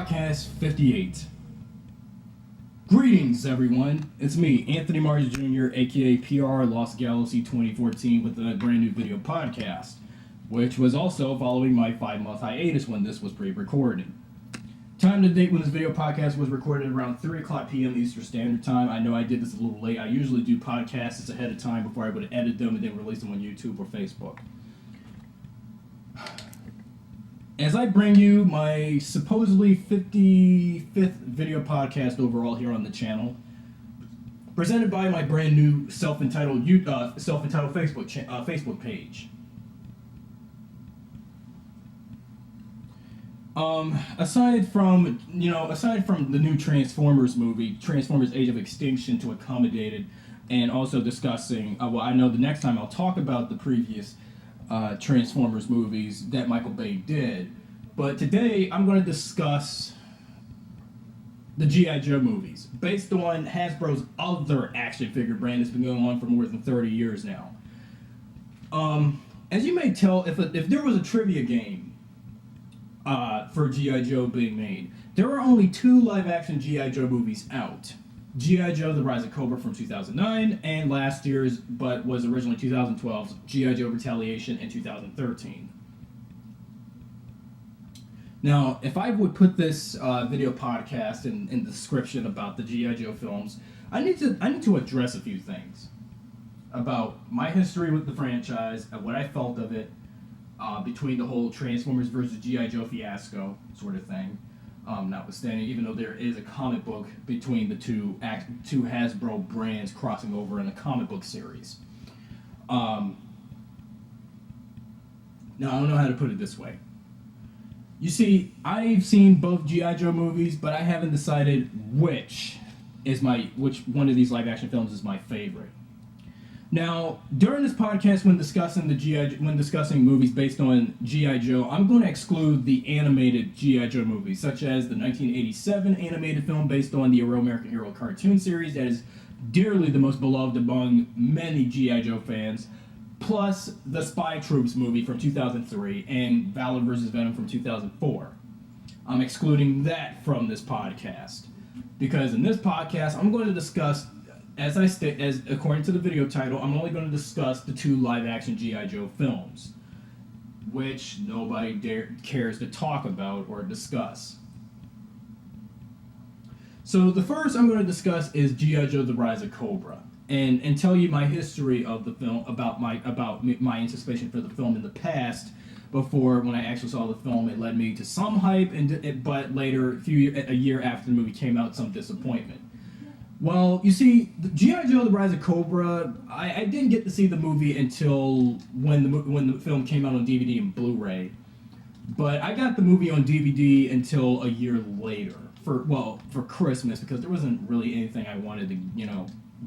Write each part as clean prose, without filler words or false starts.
Podcast 58. Greetings, everyone. It's me, Anthony.marshjr, aka PRLostGalaxy2014, with a brand new video podcast, which was also following my 5-month hiatus when this was pre-recorded. Time to date when this video podcast was recorded around 3 o'clock p.m. Eastern Standard Time. I know I did this a little late. I usually do podcasts ahead of time before I would edit them and then release them on YouTube or Facebook. As I bring you my supposedly 55th video podcast overall here on the channel, presented by my brand new self-entitled Facebook page. Aside from the new Transformers movie, Transformers: Age of Extinction, to accommodate it, and also discussing, I know the next time I'll talk about the previous Transformers movies that Michael Bay did, but today I'm going to discuss the G.I. Joe movies, based on Hasbro's other action figure brand that's been going on for more than 30 years now. As you may tell, if there was a trivia game for G.I. Joe being made, there are only 2 live-action G.I. Joe movies out. G.I. Joe: The Rise of Cobra from 2009, and last year's, but was originally 2012's, G.I. Joe: Retaliation in 2013. Now, if I would put this video podcast in the description about the G.I. Joe films, I need to address a few things about my history with the franchise and what I felt of it between the whole Transformers versus G.I. Joe fiasco sort of thing. Notwithstanding, even though there is a comic book between the two Hasbro brands crossing over in a comic book series. Now, I don't know how to put it this way. You see, I've seen both G.I. Joe movies, but I haven't decided which one of these live-action films is my favorite. Now, during this podcast, when discussing movies based on G.I. Joe, I'm going to exclude the animated G.I. Joe movies, such as the 1987 animated film based on the American Hero cartoon series that is dearly the most beloved among many G.I. Joe fans, plus the Spy Troops movie from 2003 and Valor vs. Venom from 2004. I'm excluding that from this podcast, because in this podcast, I'm going to discuss, as according to the video title, I'm only going to discuss the 2 live-action G.I. Joe films, which nobody cares to talk about or discuss. So the first I'm going to discuss is G.I. Joe: The Rise of Cobra, and tell you my history of the film, about my anticipation for the film in the past. Before, when I actually saw the film, it led me to some hype, but later, a year after the movie came out, some disappointment. Well, you see, G.I. Joe: The Rise of Cobra, I didn't get to see the movie until when the film came out on DVD and Blu-ray. But I got the movie on DVD until a year later, for Christmas, because there wasn't really anything I wanted to,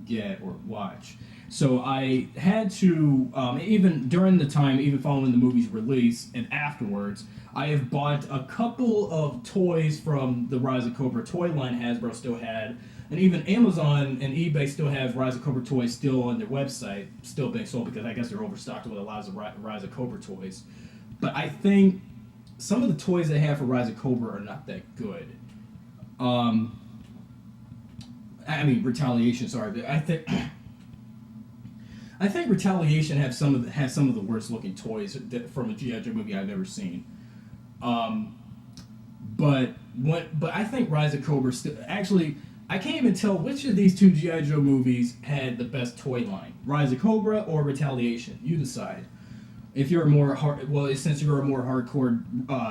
get or watch. So I had to, even during the time, even following the movie's release and afterwards, I have bought a couple of toys from the Rise of Cobra toy line Hasbro still had. And even Amazon and eBay still have Rise of Cobra toys still on their website, still being sold, because I guess they're overstocked with a lot of Rise of Cobra toys. But I think some of the toys they have for Rise of Cobra are not that good. Retaliation. Sorry, I think Retaliation has some of the worst looking toys from a G.I. Joe movie I've ever seen. But I think Rise of Cobra still actually. I can't even tell which of these 2 G.I. Joe movies had the best toy line, Rise of Cobra or Retaliation. You decide. If you're since you're a more hardcore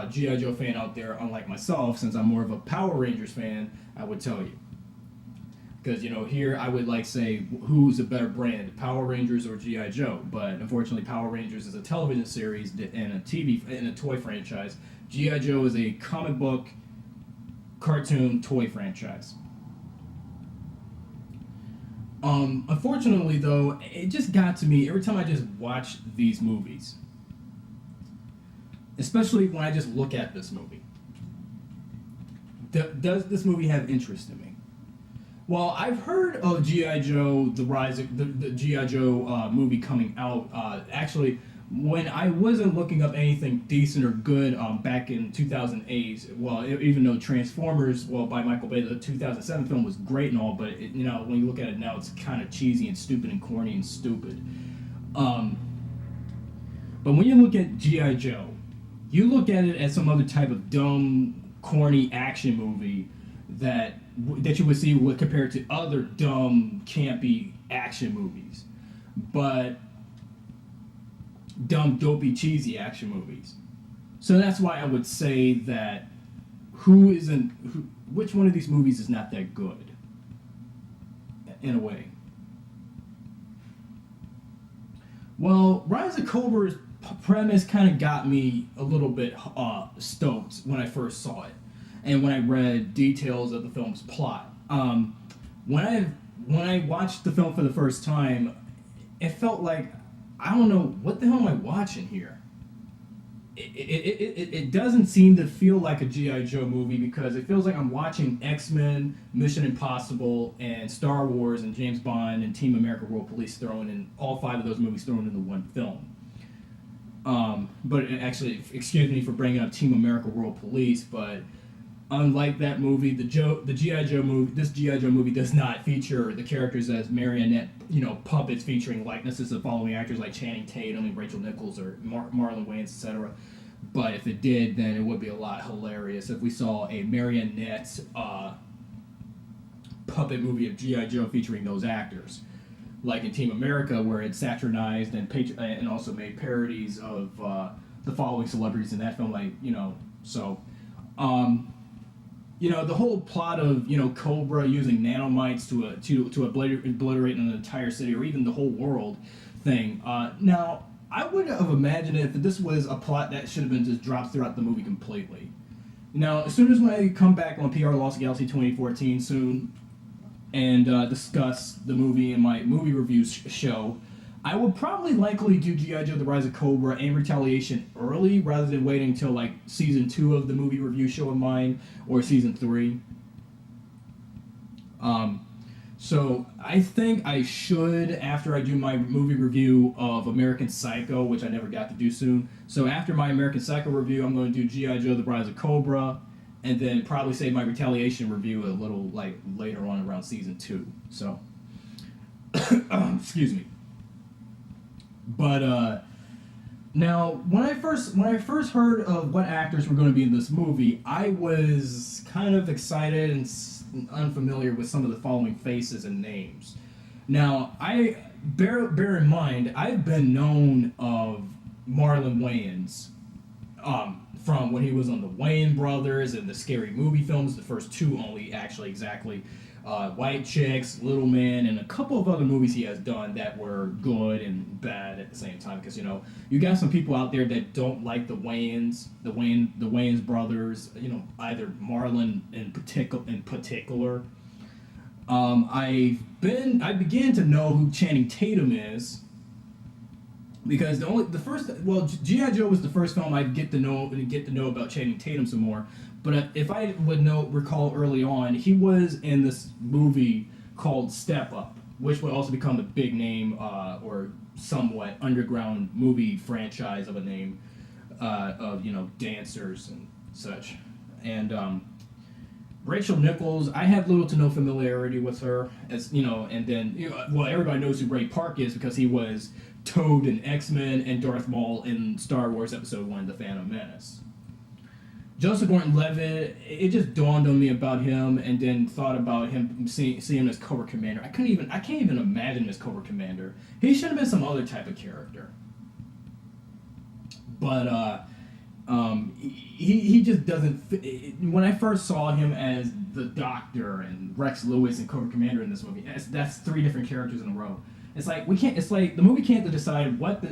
G.I. Joe fan out there, unlike myself, since I'm more of a Power Rangers fan, I would tell you. Because, here I would say who's a better brand, Power Rangers or G.I. Joe. But unfortunately, Power Rangers is a television series and a toy franchise. G.I. Joe is a comic book, cartoon toy franchise. Unfortunately, though, it just got to me every time I just watch these movies. Especially when I just look at this movie. Does this movie have interest in me? Well, I've heard of G.I. Joe: The Rise of the G.I. Joe movie coming out. Actually, when I wasn't looking up anything decent or good back in 2008, well, even though Transformers, well, by Michael Bay, the 2007 film was great and all, but when you look at it now, it's kind of cheesy and stupid and corny and stupid. But when you look at G.I. Joe, you look at it as some other type of dumb, corny action movie that you would see compared to other dumb, campy action movies. But dumb, dopey, cheesy action movies. So that's why I would say that which one of these movies is not that good, in a way. Well, Rise of Cobra's premise kind of got me a little bit stoked when I first saw it, and when I read details of the film's plot. When I watched the film for the first time, it felt like, I don't know, what the hell am I watching here? It doesn't seem to feel like a G.I. Joe movie, because it feels like I'm watching X-Men, Mission Impossible, and Star Wars, and James Bond, and Team America World Police thrown in, all 5 of those movies thrown into one film. But actually, excuse me for bringing up Team America World Police, but unlike that movie, the G.I. Joe movie, this G.I. Joe movie does not feature the characters as marionette, puppets featuring likenesses of following actors like Channing Tatum and Rachel Nichols or Marlon Wayans, etc. But if it did, then it would be a lot hilarious if we saw a marionette puppet movie of G.I. Joe featuring those actors, like in Team America, where it saturnized and also made parodies of the following celebrities in that film, the whole plot of Cobra using nanomites to obliterate an entire city or even the whole world thing. Now, I would have imagined if this was a plot that should have been just dropped throughout the movie completely. Now, as soon as I come back on PRLostGalaxy2014 soon and discuss the movie in my movie review show, I would probably likely do G.I. Joe: The Rise of Cobra and Retaliation early rather than waiting until like season 2 of the movie review show of mine or season 3. So I think I should, after I do my movie review of American Psycho, which I never got to do soon. So after my American Psycho review, I'm going to do G.I. Joe: The Rise of Cobra, and then probably save my Retaliation review a little later on around season 2. So, excuse me. But now, when I first heard of what actors were going to be in this movie, I was kind of excited and unfamiliar with some of the following faces and names. Now, I bear in mind, I've been known of Marlon Wayans from when he was on the Wayans Brothers and the Scary Movie films, the first 2 only, actually, exactly. White Chicks, Little Man, and a couple of other movies he has done that were good and bad at the same time. Because you got some people out there that don't like the Wayans brothers. Either Marlon in particular. I began to know who Channing Tatum is because G.I. Joe was the first film I'd get to know about Channing Tatum some more. But if I would recall early on, he was in this movie called Step Up, which would also become the big name or somewhat underground movie franchise of a name of dancers and such. And Rachel Nichols, I have little to no familiarity with her, as and then everybody knows who Ray Park is because he was Toad in X-Men and Darth Maul in Star Wars Episode 1: The Phantom Menace. Joseph Gordon-Levitt, it just dawned on me about him, and then thought about him seeing him as Cobra Commander. I can't even imagine him as Cobra Commander. He should have been some other type of character. But he just doesn't fit. When I first saw him as the Doctor and Rex Lewis and Cobra Commander in this movie, that's 3 different characters in a row. It's like the movie can't decide what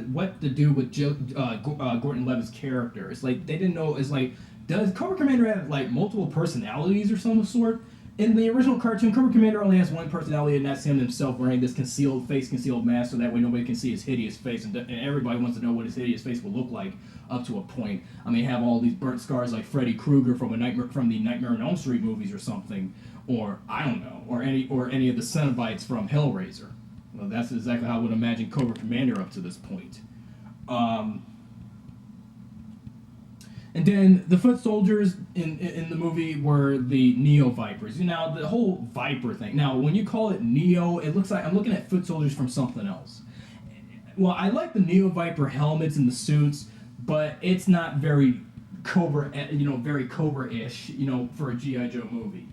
to do with Gordon-Levitt's character. It's like they didn't know. It's like, does Cobra Commander have multiple personalities or some sort? In the original cartoon, Cobra Commander only has one personality, and that's him himself wearing this concealed mask, so that way nobody can see his hideous face, and everybody wants to know what his hideous face will look like up to a point. I mean, have all these burnt scars like Freddy Krueger from the Nightmare on Elm Street movies or something, or I don't know, or any of the Cenobites from Hellraiser. Well, that's exactly how I would imagine Cobra Commander up to this point. And then the foot soldiers in the movie were the Neo Vipers. Now, the whole Viper thing. Now, when you call it Neo, it looks like I'm looking at foot soldiers from something else. Well, I like the Neo Viper helmets and the suits, but it's not very Cobra, very Cobra-ish, for a G.I. Joe movie.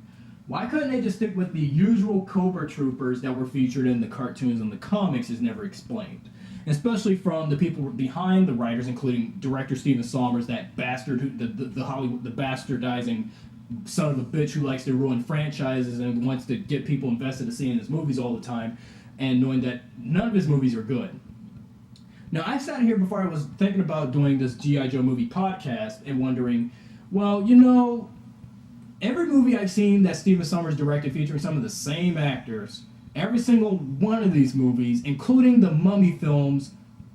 Why couldn't they just stick with the usual Cobra troopers that were featured in the cartoons and the comics is never explained. Especially from the people behind the writers, including director Stephen Sommers, that bastard, the Hollywood, the bastardizing son of a bitch who likes to ruin franchises and wants to get people invested in seeing his movies all the time, and knowing that none of his movies are good. Now, I sat here before I was thinking about doing this G.I. Joe movie podcast and wondering, well, every movie I've seen that Stephen Sommers directed featuring some of the same actors, every single one of these movies, including the Mummy films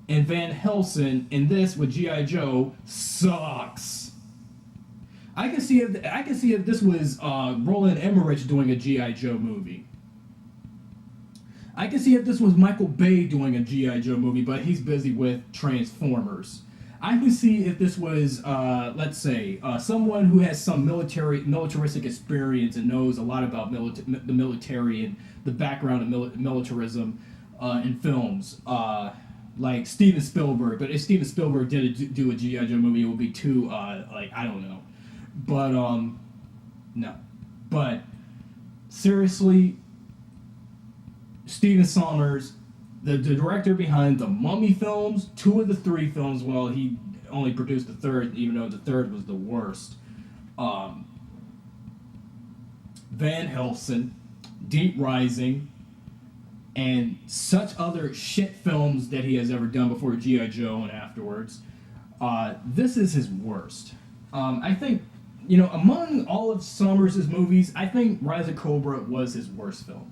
and Van Helsing, and this with G.I. Joe, sucks. I can see if this was Roland Emmerich doing a G.I. Joe movie. I can see if this was Michael Bay doing a G.I. Joe movie, but he's busy with Transformers. I can see if this was, let's say, someone who has some militaristic experience and knows a lot about the military and the background of militarism in films, like Steven Spielberg. But if Steven Spielberg did do a G.I. Joe movie, it would be too, I don't know. But, no. But, seriously, Stephen Sommers, the director behind the Mummy films, 2 of the 3 films, well, he only produced the 3rd, even though the 3rd was the worst. Van Helsing, Deep Rising, and such other shit films that he has ever done before G.I. Joe and afterwards. This is his worst. I think, among all of Sommers' movies, I think Rise of Cobra was his worst film.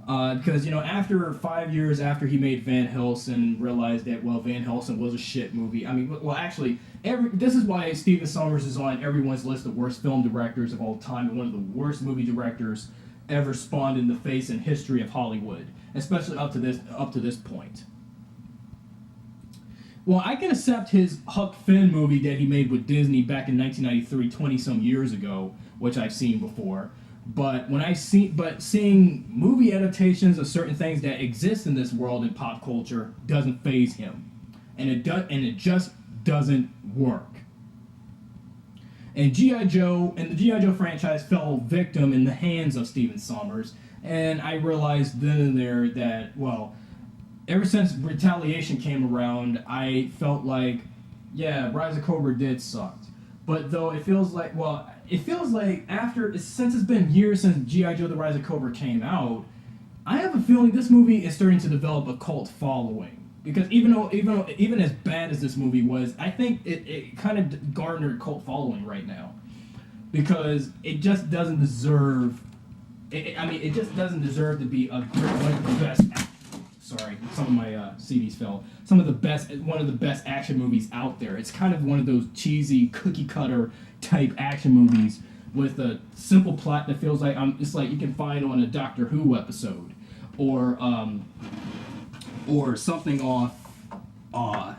Because, after 5 years after he made Van Helsing, realized that, well, Van Helsing was a shit movie. I mean, well, actually, this is why Stephen Sommers is on everyone's list of worst film directors of all time and one of the worst movie directors ever spawned in the face and history of Hollywood, especially up to this point. Well, I can accept his Huck Finn movie that he made with Disney back in 1993, 20-some years ago, which I've seen before. But seeing movie adaptations of certain things that exist in this world in pop culture doesn't faze him, and it just doesn't work. And the G.I. Joe franchise fell victim in the hands of Stephen Sommers, and I realized then and there that, well, ever since Retaliation came around, I felt like, yeah, Rise of Cobra did suck. But though it feels like since it's been years since G.I. Joe: The Rise of Cobra came out, I have a feeling this movie is starting to develop a cult following. Because even as bad as this movie was, I think it kind of garnered cult following right now. Because it just doesn't deserve. It just doesn't deserve to be one of the best. Sorry, some of my CDs fell. One of the best action movies out there. It's kind of one of those cheesy cookie cutter type action movies with a simple plot that feels like it's like you can find on a Doctor Who episode, or something off a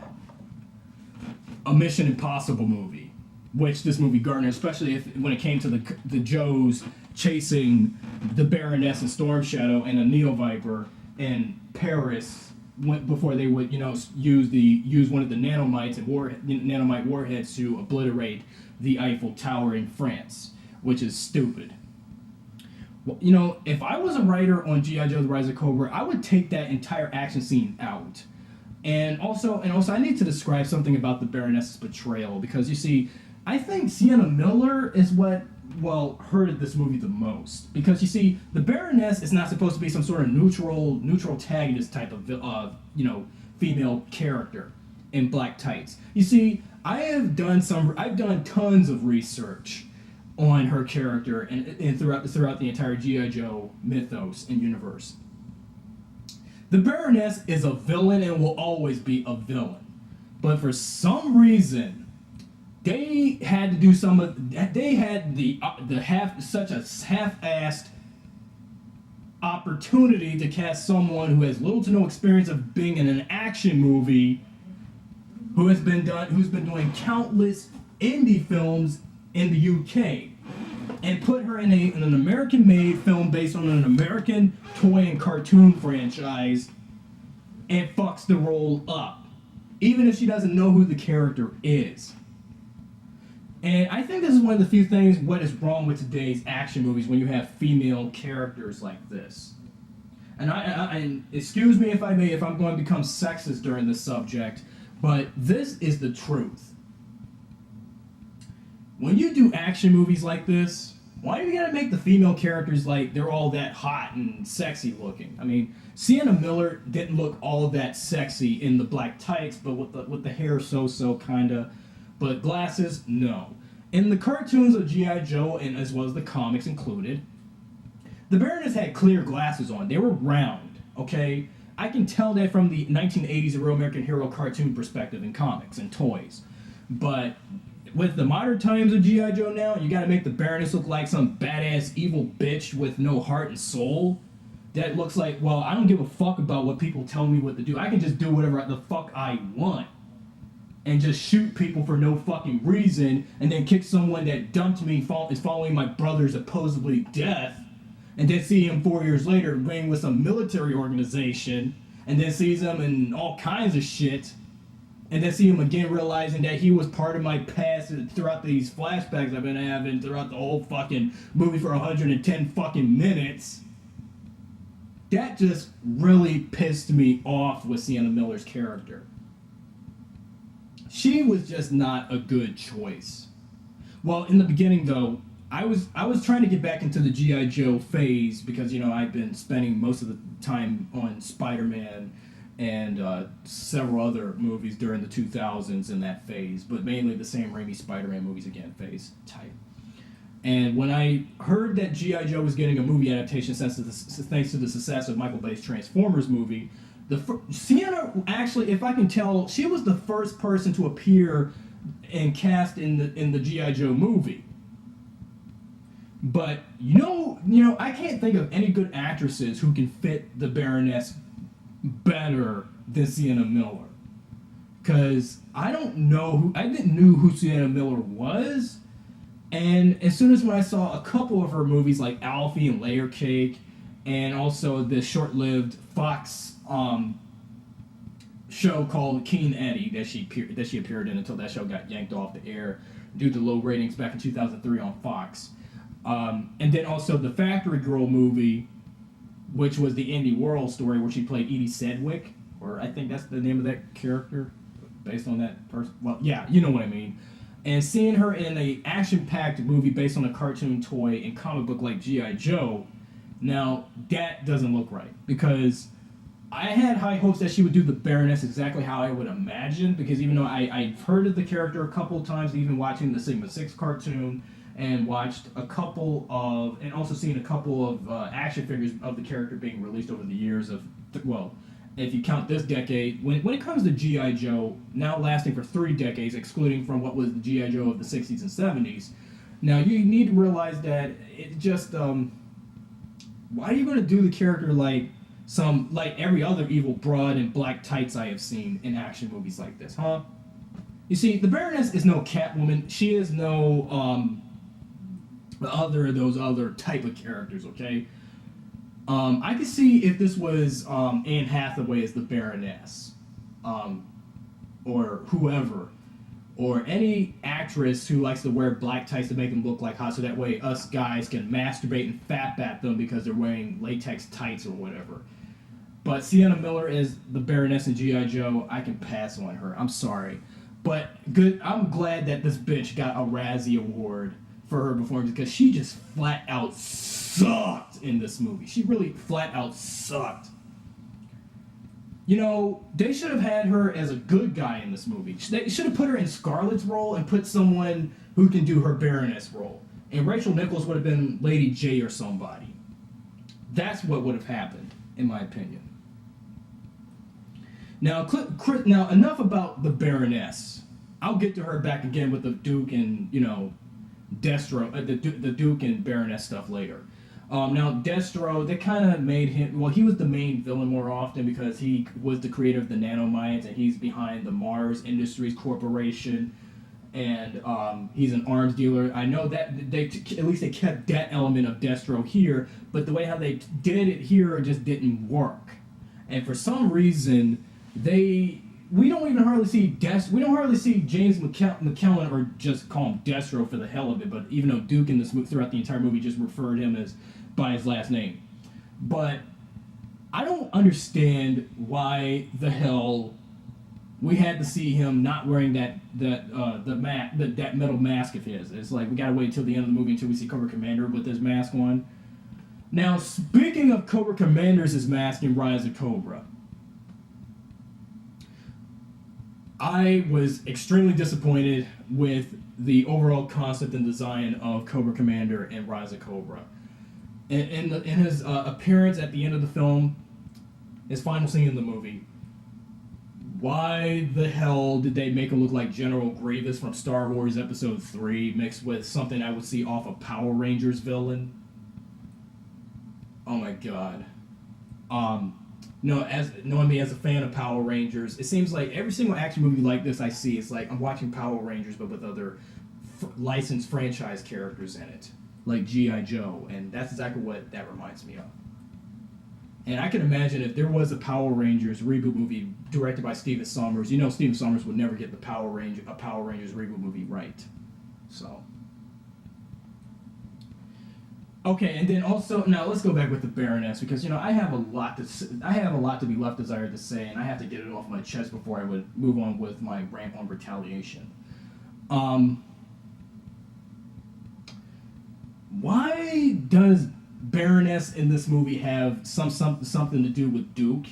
Mission Impossible movie, which this movie garnered, especially when it came to the Joes chasing the Baroness and Storm Shadow and a Neo Viper in Paris before they would, use one of the nanomite warheads to obliterate the Eiffel Tower in France, which is stupid. Well, if I was a writer on G.I. Joe: The Rise of Cobra, I would take that entire action scene out. And also, I need to describe something about the Baroness's betrayal, because you see, I think Sienna Miller is what hurted this movie the most, because you see, the Baroness is not supposed to be some sort of neutral antagonist type of female character in black tights. You see, I've done tons of research on her character and throughout the entire G.I. Joe mythos and universe. The Baroness is a villain and will always be a villain, but for some reason, they had such a half-assed opportunity to cast someone who has little to no experience of being in an action movie who's been doing countless indie films in the UK, and put her in an American-made film based on an American toy and cartoon franchise, and fucks the role up, even if she doesn't know who the character is. And I think this is one of the few things what is wrong with today's action movies when you have female characters like this. And excuse me if I'm going to become sexist during this subject, but this is the truth. When you do action movies like this, why do you gotta make the female characters like they're all that hot and sexy looking? I mean, Sienna Miller didn't look all that sexy in the black tights, but with the hair so kinda. But glasses, no. In the cartoons of G.I. Joe, and as well as the comics included, the Baroness had clear glasses on. They were round, okay? I can tell that from the 1980s Real American Hero cartoon perspective in comics and toys. But with the modern times of G.I. Joe now, you gotta make the Baroness look like some badass evil bitch with no heart and soul. That looks like, well, I don't give a fuck about what people tell me what to do. I can just do whatever the fuck I want. And just shoot people for no fucking reason, and then kick someone that dumped me is following my brother's supposedly death, and then see him 4 years later being with some military organization, and then sees him in all kinds of shit, and then see him again realizing that he was part of my past throughout these flashbacks I've been having throughout the whole fucking movie for 110 fucking minutes. That just really pissed me off with Sienna Miller's character. She was just not a good choice. Well, in the beginning, though, I was trying to get back into the G.I. Joe phase because, you know, I've been spending most of the time on Spider-Man and several other movies during the 2000s in that phase, but mainly the Sam Raimi Spider-Man movies again phase type. And when I heard that G.I. Joe was getting a movie adaptation thanks to the success of Michael Bay's Transformers movie, Sienna, actually, if I can tell, she was the first person to appear and cast in the G.I. Joe movie. But you know, I can't think of any good actresses who can fit the Baroness better than Sienna Miller. Cause I didn't know who Sienna Miller was, and as soon as when I saw a couple of her movies like Alfie and Layer Cake, and also the short-lived Fox show called Keen Eddie that she appeared in until that show got yanked off the air due to low ratings back in 2003 on Fox. And then also the Factory Girl movie, which was the Indie World story where she played Edie Sedgwick, or I think that's the name of that character, based on that person. Well, yeah, you know what I mean. And seeing her in a action-packed movie based on a cartoon toy and comic book like G.I. Joe, now that doesn't look right, because I had high hopes that she would do the Baroness exactly how I would imagine, because even though I've heard of the character a couple of times, even watching the Sigma 6 cartoon, and watched a couple of, and also seen a couple of action figures of the character being released over the years of, well, if you count this decade, when it comes to G.I. Joe, now lasting for 3 decades, excluding from what was the G.I. Joe of the 60s and 70s, now you need to realize that it just, why are you going to do the character like every other evil broad in black tights I have seen in action movies like this, huh? You see, the Baroness is no Catwoman. She is no those other type of characters, okay? I could see if this was Anne Hathaway as the Baroness, or whoever, or any actress who likes to wear black tights to make them look like hot, so that way us guys can masturbate and fap at them because they're wearing latex tights or whatever. But Sienna Miller is the Baroness in G.I. Joe. I can pass on her. I'm sorry. But good. I'm glad that this bitch got a Razzie Award for her performance, because she just flat out sucked in this movie. She really flat out sucked. You know, they should have had her as a good guy in this movie. They should have put her in Scarlett's role and put someone who can do her Baroness role. And Rachel Nichols would have been Lady J or somebody. That's what would have happened, in my opinion. Now, enough about the Baroness. I'll get to her back again with the Duke and, you know, Destro, the Duke and Baroness stuff later. Now, Destro, they kind of made him... Well, he was the main villain more often because he was the creator of the nanomines, and he's behind the Mars Industries Corporation, and he's an arms dealer. I know that at least they kept that element of Destro here, but the way how they did it here just didn't work. And for some reason, we don't even hardly see we don't hardly see James McKellen, or just call him Destro for the hell of it, but even though Duke in this throughout the entire movie just referred him as by his last name. But I don't understand why the hell we had to see him not wearing that metal mask of his. It's like we gotta wait till the end of the movie until we see Cobra Commander with his mask on. Now, speaking of Cobra Commander's mask in Rise of Cobra, I was extremely disappointed with the overall concept and design of Cobra Commander in Rise of Cobra. In his appearance at the end of the film, his final scene in the movie, why the hell did they make him look like General Grievous from Star Wars Episode 3 mixed with something I would see off a Power Rangers villain? Oh my god. As knowing me as a fan of Power Rangers, it seems like every single action movie like this I see, it's like I'm watching Power Rangers but with other licensed franchise characters in it, like G.I. Joe, and that's exactly what that reminds me of. And I can imagine if there was a Power Rangers reboot movie directed by Steven Sommers, Steven Sommers would never get a Power Rangers reboot movie right. So. Okay, and then also now let's go back with the Baroness, because I have a lot to be left desired to say, and I have to get it off my chest before I would move on with my rant on Retaliation. Why does Baroness in this movie have something to do with Duke?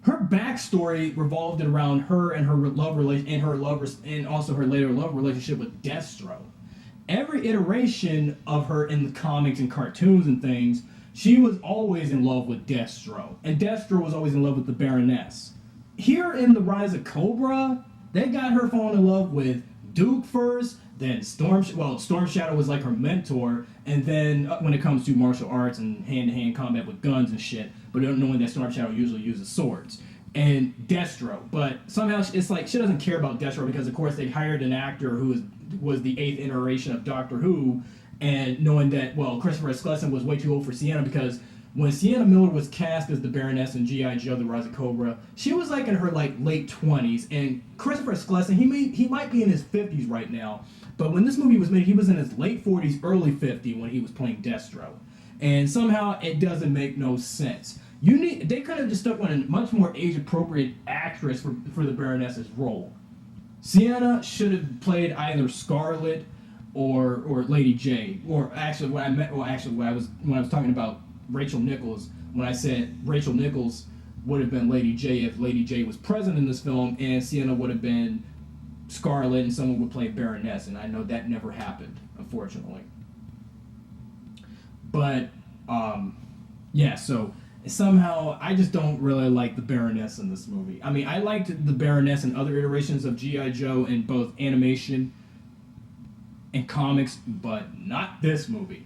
Her backstory revolved around her and her love relation, and also her later love relationship with Destro. Every iteration of her in the comics and cartoons and things, she was always in love with Destro, and Destro was always in love with the Baroness. Here in the Rise of Cobra, they got her falling in love with Duke first, then Storm Shadow was like her mentor, and then when it comes to martial arts and hand-to-hand combat with guns and shit, but knowing that Storm Shadow usually uses swords, and Destro. But somehow it's like she doesn't care about Destro because, of course, they hired an actor who was the 8th iteration of Doctor Who, and knowing that, Christopher Eccleston was way too old for Sienna, because when Sienna Miller was cast as the Baroness in G.I. Joe, The Rise of Cobra, she was like in her late 20s, and Christopher Eccleston, he might be in his 50s right now, but when this movie was made, he was in his late 40s, early 50s when he was playing Destro, and somehow it doesn't make no sense. They could have just stuck on a much more age-appropriate actress for the Baroness's role. Sienna should have played either Scarlet or Lady J, or actually when I was talking about Rachel Nichols, when I said Rachel Nichols would have been Lady J if Lady J was present in this film, and Sienna would have been Scarlet and someone would play Baroness, and I know that never happened, unfortunately. But so somehow I just don't really like the Baroness in this movie. I mean, I liked the Baroness in other iterations of G.I. Joe in both animation and comics, but not this movie.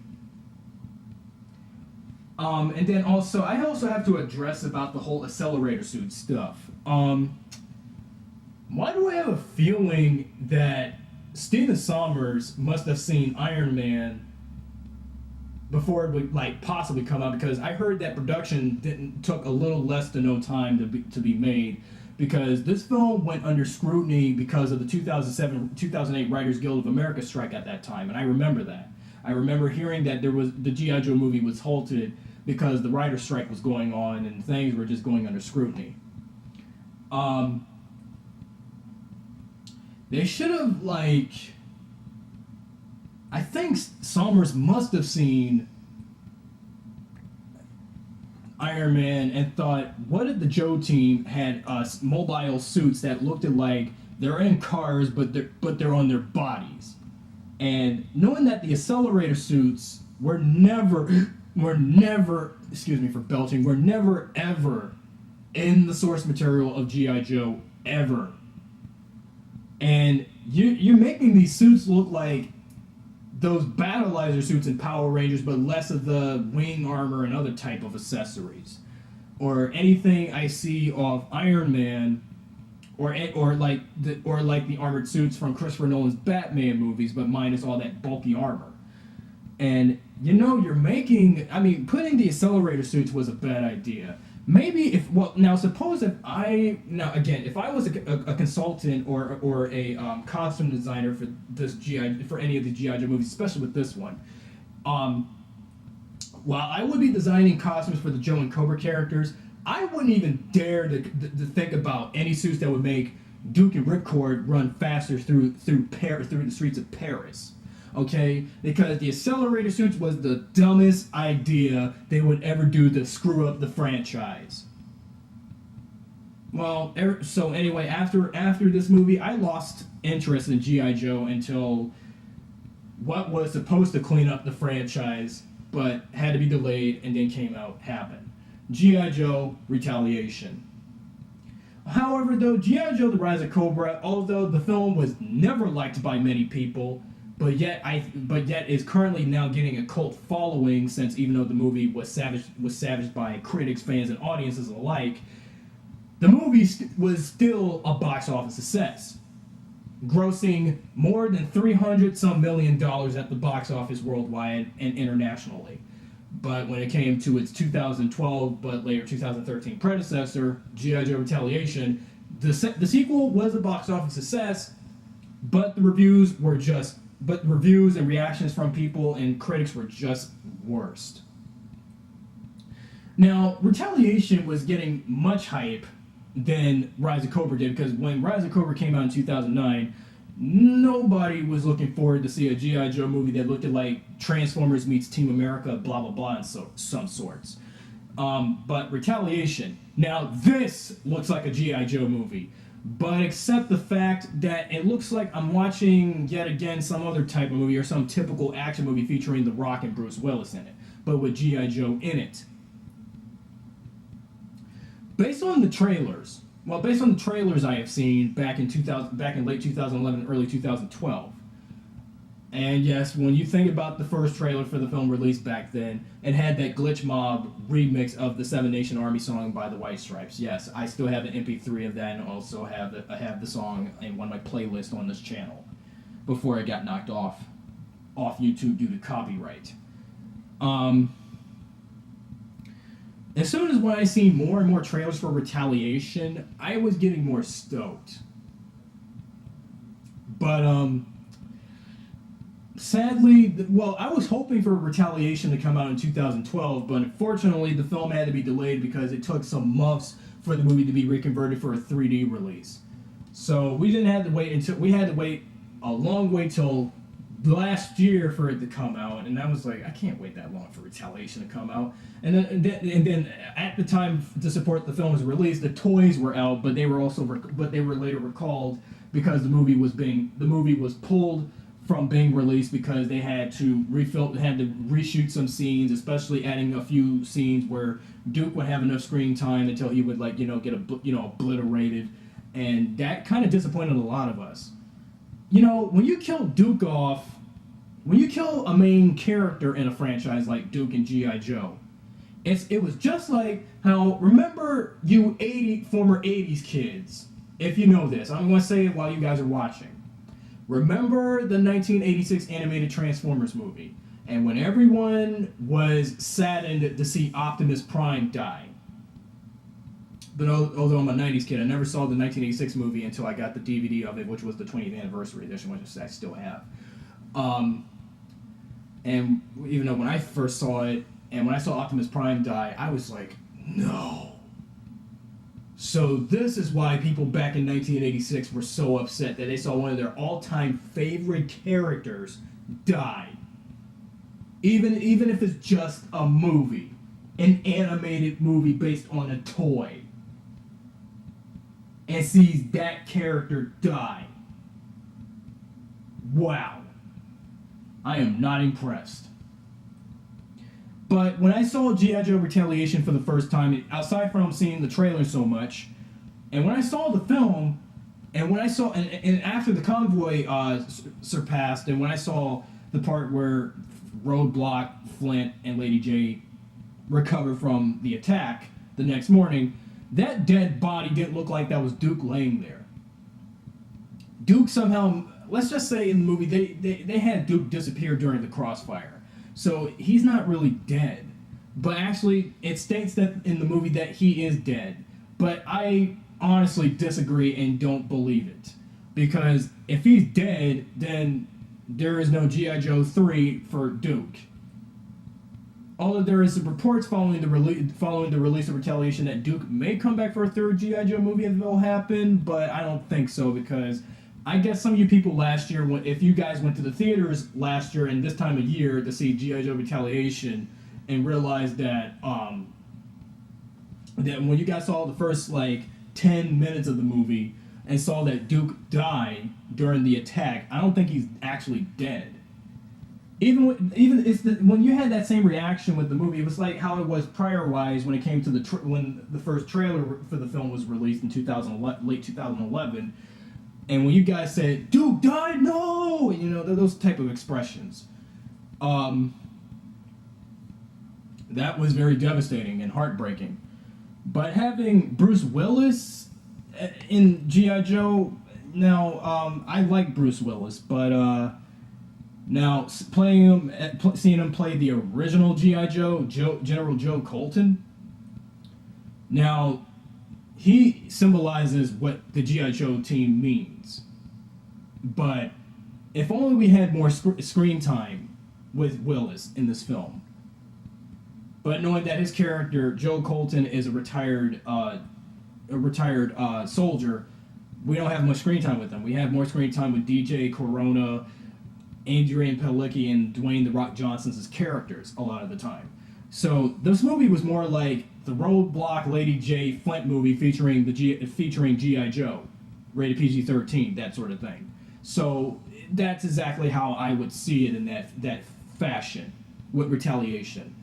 And then I also have to address about the whole accelerator suit stuff. Why do I have a feeling that Steven Sommers must have seen Iron Man before it would possibly come out? Because I heard that production took a little less than no time to be made, because this film went under scrutiny because of the 2008 Writers Guild of America strike at that time, and I remember that. I remember hearing that the G.I. Joe movie was halted because the writer's strike was going on and things were just going under scrutiny. They should have, I think Sommers must have seen Iron Man and thought, what if the Joe team had mobile suits that looked like they're in cars, but they're on their bodies? And knowing that the accelerator suits were never, excuse me for belching, were never ever in the source material of G.I. Joe, ever. And you're making these suits look like those battleizer suits in Power Rangers, but less of the wing armor and other type of accessories, or anything I see of Iron Man, or like the armored suits from Christopher Nolan's Batman movies, but minus all that bulky armor. And you're making. I mean, putting the accelerator suits was a bad idea. Maybe suppose if if I was a consultant or a costume designer for for any of the GI Joe movies, especially with this one, while I would be designing costumes for the Joe and Cobra characters, I wouldn't even dare to think about any suits that would make Duke and Ripcord run faster through the streets of Paris. Okay, because the accelerator suits was the dumbest idea they would ever do to screw up the franchise. Well, so anyway, after this movie, I lost interest in G.I. Joe until what was supposed to clean up the franchise, but had to be delayed and then happened. G.I. Joe Retaliation. However, though, G.I. Joe: The Rise of Cobra, although the film was never liked by many people, but yet is currently now getting a cult following, since even though the movie was savaged by critics, fans, and audiences alike, the movie was still a box office success, grossing more than $300 million at the box office worldwide and internationally. But when it came to its 2012 but later 2013 predecessor, G.I. Joe Retaliation, the sequel was a box office success, but the reviews and reactions from people and critics were just worst. Now, Retaliation was getting much hype than Rise of Cobra did, because when Rise of Cobra came out in 2009, nobody was looking forward to see a G.I. Joe movie that looked like Transformers meets Team America, blah, blah, blah, and some sorts. But Retaliation, now this looks like a G.I. Joe movie. But except the fact that it looks like I'm watching, yet again, some other type of movie or some typical action movie featuring The Rock and Bruce Willis in it, but with G.I. Joe in it. Based on the trailers I have seen back in late 2011, early 2012, and yes, when you think about the first trailer for the film released back then, it had that Glitch Mob remix of the Seven Nation Army song by the White Stripes. Yes, I still have the MP3 of that, and also have the song in one of my playlists on this channel before it got knocked off YouTube due to copyright. As soon as when I seen more and more trailers for Retaliation, I was getting more stoked. But sadly, I was hoping for Retaliation to come out in 2012, but unfortunately the film had to be delayed because it took some months for the movie to be reconverted for a 3D release. So we had to wait a long way till last year for it to come out, and I was like, I can't wait that long for Retaliation to come out. And then at the time to support the film's release, the toys were out, but they were later recalled because the movie was pulled from being released because they had to reshoot some scenes, especially adding a few scenes where Duke would have enough screen time until he would get obliterated, and that kind of disappointed a lot of us. When you kill Duke off, when you kill a main character in a franchise like Duke and G.I. Joe, it was just like how, remember you former 80s kids, if you know this, I'm going to say it while you guys are watching. Remember the 1986 animated Transformers movie, and when everyone was saddened to see Optimus Prime die. But although I'm a 90s kid, I never saw the 1986 movie until I got the DVD of it, which was the 20th anniversary edition, which I still have. And even though when I first saw it, and when I saw Optimus Prime die, I was like, no. So this is why people back in 1986 were so upset that they saw one of their all-time favorite characters die. Even if it's just a movie, an animated movie based on a toy, and sees that character die. Wow. I am not impressed. But when I saw G.I. Joe Retaliation for the first time, aside from seeing the trailer so much, and when I saw the film, and when I saw, and after the convoy surpassed, and when I saw the part where Roadblock, Flint, and Lady J recover from the attack the next morning, that dead body didn't look like that was Duke laying there. Duke somehow, let's just say in the movie, they had Duke disappear during the crossfire. So he's not really dead. But actually, it states that in the movie that he is dead. But I honestly disagree and don't believe it. Because if he's dead, then there is no G.I. Joe 3 for Duke. Although there is some reports following the release of Retaliation that Duke may come back for a third G.I. Joe movie if it will happen, but I don't think so, because I guess some of you people last year, if you guys went to the theaters last year and this time of year to see G.I. Joe Retaliation and realized that that when you guys saw the first 10 minutes of the movie and saw that Duke died during the attack, I don't think he's actually dead. When you had that same reaction with the movie, it was like how it was prior-wise when it came to when the first trailer for the film was released in late 2011, and when you guys said Duke died, no, those type of expressions, that was very devastating and heartbreaking. But having Bruce Willis in G.I. Joe, now I like Bruce Willis, but now, seeing him play the original G.I. Joe, General Joe Colton, now, he symbolizes what the G.I. Joe team means. But if only we had more screen time with Willis in this film. But knowing that his character, Joe Colton, is a retired soldier, we don't have much screen time with him. We have more screen time with DJ Corona, Adrian Palicki, and Dwayne "The Rock" Johnson's characters a lot of the time. So this movie was more like the Roadblock, Lady J, Flint movie featuring G.I. Joe, rated PG-13, that sort of thing. So that's exactly how I would see it in that fashion with Retaliation.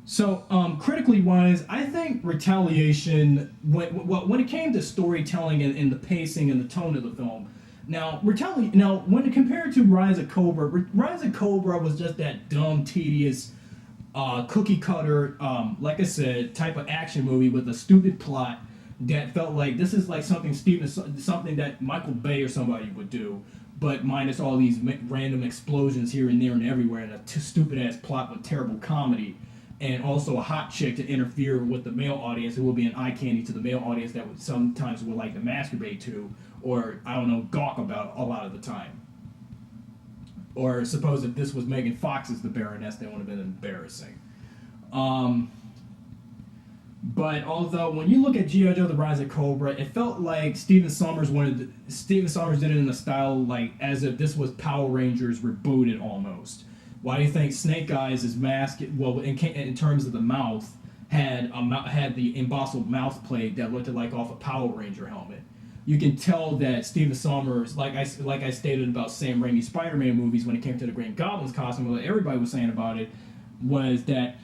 So critically wise, I think Retaliation, when it came to storytelling and the pacing and the tone of the film. Now, when compared to Rise of Cobra, Rise of Cobra was just that dumb, tedious, cookie cutter, like I said, type of action movie with a stupid plot that felt like this is like something that Michael Bay or somebody would do, but minus all these random explosions here and there and everywhere, and a stupid ass plot with terrible comedy, and also a hot chick to interfere with the male audience who will be an eye candy to the male audience that would sometimes like to masturbate to, or, I don't know, gawk about a lot of the time. Or suppose if this was Megan Fox's The Baroness, that would have been embarrassing. But although, when you look at G.I. Joe: The Rise of Cobra, it felt like Stephen Sommers did it in a style like as if this was Power Rangers rebooted almost. Why do you think Snake Eyes' mask, well, in terms of the mouth, had the embossed mouth plate that looked like off a Power Ranger helmet? You can tell that Stephen Sommers, like I stated about Sam Raimi's Spider-Man movies when it came to the Green Goblin's costume, what everybody was saying about it was that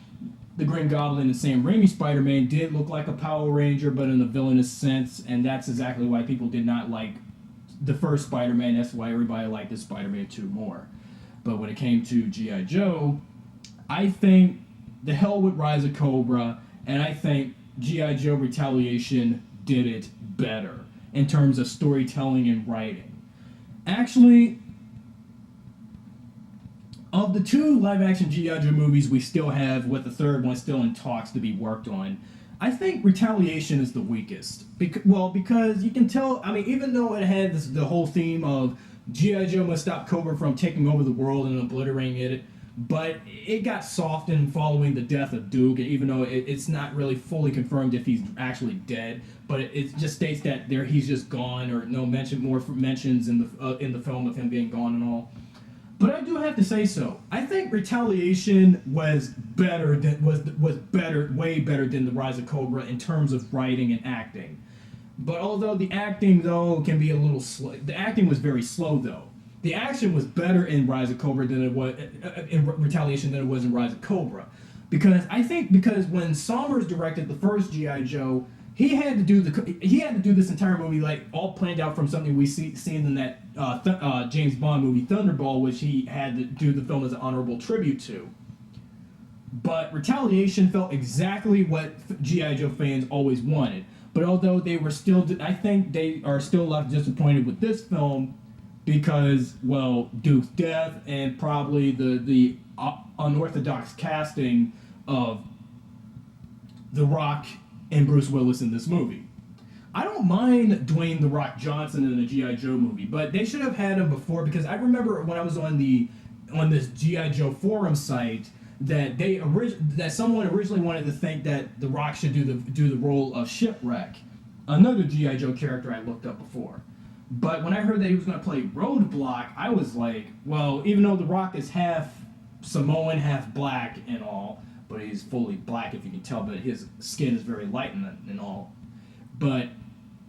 the Green Goblin and Sam Raimi's Spider-Man did look like a Power Ranger, but in a villainous sense, and that's exactly why people did not like the first Spider-Man. That's why everybody liked this Spider-Man 2 more. But when it came to G.I. Joe, I think the hell with Rise of Cobra, and I think G.I. Joe Retaliation did it better in terms of storytelling and writing. Actually, of the two live-action G.I. Joe movies we still have, with the third one still in talks to be worked on, I think Retaliation is the weakest. Because you can tell, even though it had the whole theme of G.I. Joe must stop Cobra from taking over the world and obliterating it, but it got softened following the death of Duke, even though it's not really fully confirmed if he's actually dead, but it just states that he's just gone, or more mentions in the film of him being gone and all. But I do have to say so. I think Retaliation was way better than the Rise of Cobra in terms of writing and acting. But although the acting, though, can be a little slow, the acting was very slow, though. The action was better in Rise of Cobra than it was in Retaliation than it was in Rise of Cobra, because when Sommers directed the first G.I. Joe, he had to do this entire movie like all planned out from something we seen in that James Bond movie Thunderball, which he had to do the film as an honorable tribute to. But Retaliation felt exactly what G.I. Joe fans always wanted. But although they were still, I think they are still left disappointed with this film because, well, Duke's death and probably the unorthodox casting of The Rock and Bruce Willis in this movie. I don't mind Dwayne The Rock Johnson in the G.I. Joe movie, but they should have had him before, because I remember when I was on this G.I. Joe forum site that that someone originally wanted to think that The Rock should do the role of Shipwreck, another G.I. Joe character I looked up before. But when I heard that he was going to play Roadblock, I was like, well, even though The Rock is half Samoan, half black and all, but he's fully black if you can tell, but his skin is very light and all. But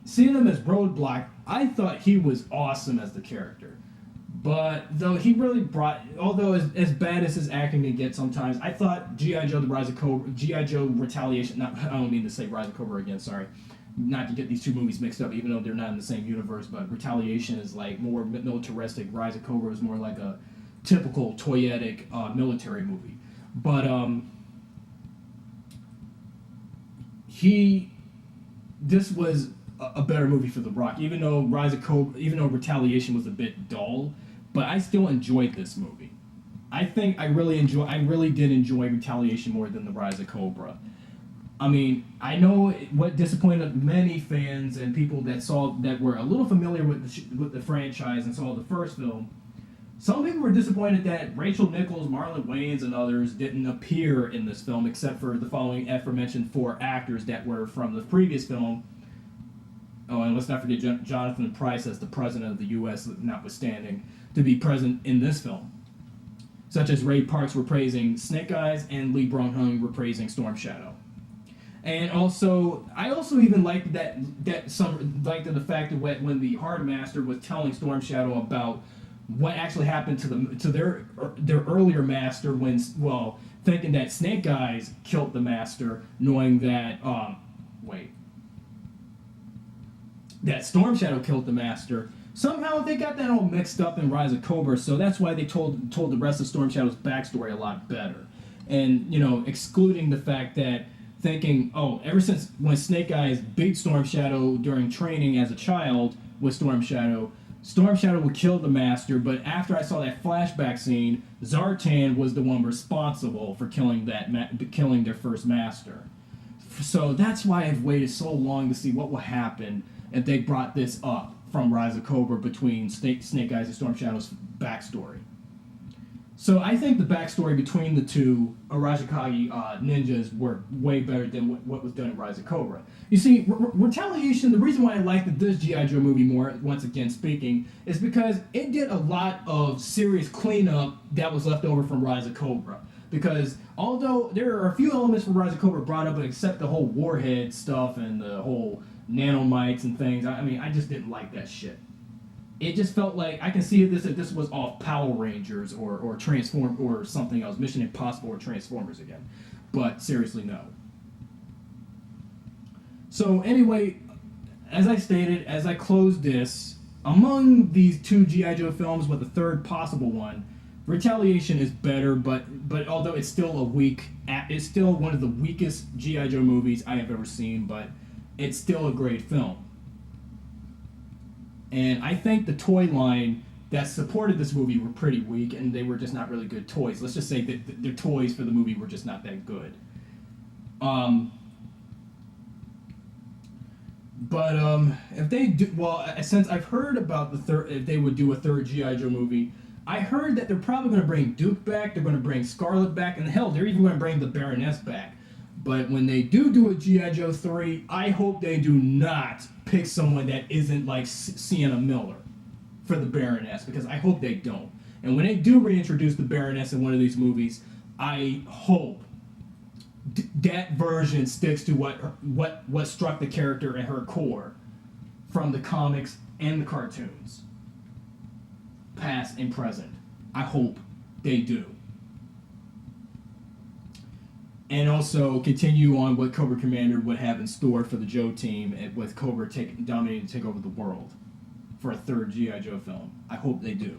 seeing him as Roadblock, I thought he was awesome as the character. But though he really brought, although as bad as his acting can get sometimes, I thought G.I. Joe: The Rise of Cobra, G.I. Joe: Retaliation. I don't mean to say Rise of Cobra again. Sorry, not to get these two movies mixed up, even though they're not in the same universe. But Retaliation is like more militaristic. Rise of Cobra is more like a typical toyetic military movie. But this was a better movie for The Rock, even though Retaliation was a bit dull, but I still enjoyed this movie. I think I really did enjoy Retaliation more than The Rise of Cobra. I mean, I know what disappointed many fans and people that were a little familiar with the franchise and saw the first film. Some people were disappointed that Rachel Nichols, Marlon Wayans, and others didn't appear in this film, except for the following aforementioned 4 actors that were from the previous film. Oh, and let's not forget Jonathan Pryce as the President of the U.S., notwithstanding, to be present in this film. Such as Ray Parks reprising Snake Eyes and Lee Brung-hung reprising Storm Shadow. And also, I also even liked the fact that when the Hard Master was telling Storm Shadow about what actually happened to their earlier master, thinking that Snake Eyes killed the master, knowing that that Storm Shadow killed the master. Somehow they got that all mixed up in Rise of Cobra, so that's why they told the rest of Storm Shadow's backstory a lot better. And, excluding the fact that thinking, ever since when Snake Eyes beat Storm Shadow during training as a child with Storm Shadow would kill the master, but after I saw that flashback scene, Zartan was the one responsible for killing their first master. So that's why I've waited so long to see what will happen if they brought this up from Rise of Cobra between Snake Eyes and Storm Shadow's backstory. So I think the backstory between the two Arashikage ninjas were way better than what was done in Rise of Cobra. You see, Retaliation, the reason why I liked this G.I. Joe movie more, once again speaking, is because it did a lot of serious cleanup that was left over from Rise of Cobra. Because although there are a few elements from Rise of Cobra brought up, except the whole warhead stuff and the whole nanomites and things, I just didn't like that shit. It just felt like I can see if this was off Power Rangers or Transform or something else, Mission Impossible or Transformers again. But seriously, no. So anyway, as I stated, as I close this, among these two G.I. Joe films with a third possible one, Retaliation is better, but although it's still it's still one of the weakest G.I. Joe movies I have ever seen, but it's still a great film. And I think the toy line that supported this movie were pretty weak, and they were just not really good toys. Let's just say that their toys for the movie were just not that good. If they do, since I've heard about if they would do a third G.I. Joe movie, I heard that they're probably going to bring Duke back, they're going to bring Scarlet back, and hell, they're even going to bring the Baroness back. But when they do a G.I. Joe 3, I hope they do not pick someone that isn't like Sienna Miller for the Baroness, because I hope they don't. And when they do reintroduce the Baroness in one of these movies, I hope that version sticks to what struck the character at her core from the comics and the cartoons, past and present. I hope they do. and also continue on what Cobra Commander would have in store for the Joe team, with Cobra dominating to take over the world for a third G.I. Joe film. I hope they do.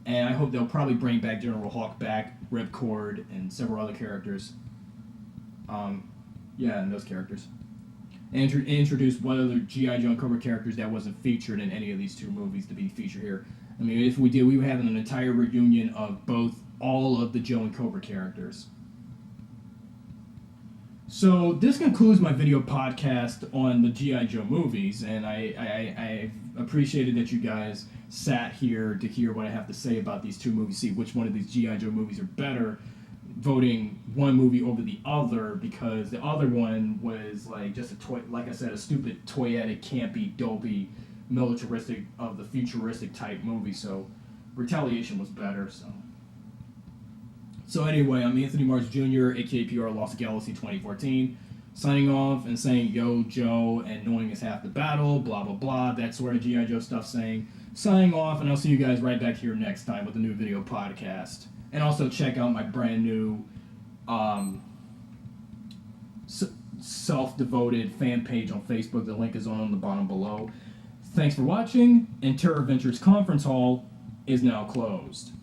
And I hope they'll probably bring back General Hawk back, Ripcord, and several other characters. And those characters. And introduce one other G.I. Joe and Cobra characters that wasn't featured in any of these two movies to be featured here. I mean, if we did, we would have an entire reunion of all of the Joe and Cobra characters. So this concludes my video podcast on the G.I. Joe movies, and I appreciated that you guys sat here to hear what I have to say about these two movies, see which one of these G.I. Joe movies are better, voting one movie over the other, because the other one was like just a toy, like I said, a stupid, toyetic, campy, dopey, militaristic, of the futuristic type movie. So Retaliation was better. So anyway, I'm Anthony Marsh Jr., aka PRLostGalaxy2014, signing off and saying yo Joe and knowing is half the battle, blah blah blah, that sort of G.I. Joe stuff, signing off, and I'll see you guys right back here next time with a new video podcast. And also check out my brand new self-devoted fan page on Facebook. The link is on the bottom below. Thanks for watching, and Terror Ventures Conference Hall is now closed.